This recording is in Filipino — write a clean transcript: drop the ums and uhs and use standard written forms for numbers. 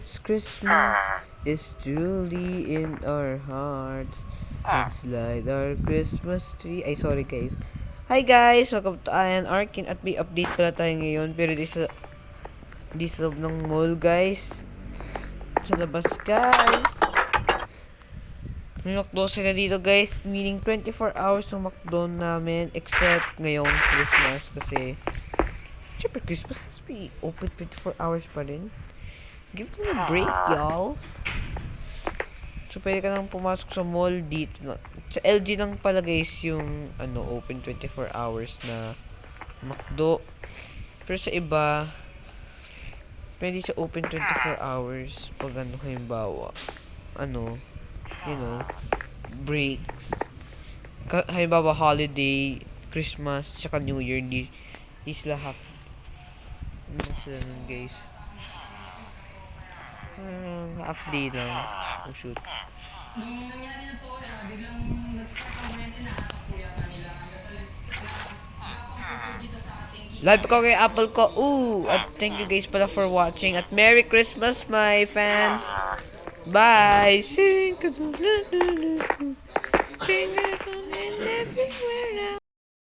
It's Christmas, it's truly in our hearts. Let's light our Christmas tree. Ay, sorry guys. Hi guys! Welcome to Ayan Arkin at may update pala tayo ngayon. Pero di sa loob ng mall guys. Sa labas guys. May McDo sila dito guys. Meaning 24 hours ng McDo namin. Except ngayong Christmas kasi syempre Christmas has be open 24 hours pa rin. Give them a break, y'all. So, pwede ka nang pumasok sa mall dito. Sa LG lang pala guys yung open 24 hours na McDo. Pero sa iba, pwede sa open 24 hours pag halimbawa, breaks. Halimbawa, holiday, Christmas, tsaka New Year, di sila sila nun guys. Half day lang. Oh shoot. Nung nangyari na to, biglang nag-start ang rent na kuya kanila hanggang sa nagpapang dito sa ating Live ko kay Apple ko. Ooh! At thank you guys pala for watching. At Merry Christmas, my fans! Bye! Sing! Sing! Everywhere now.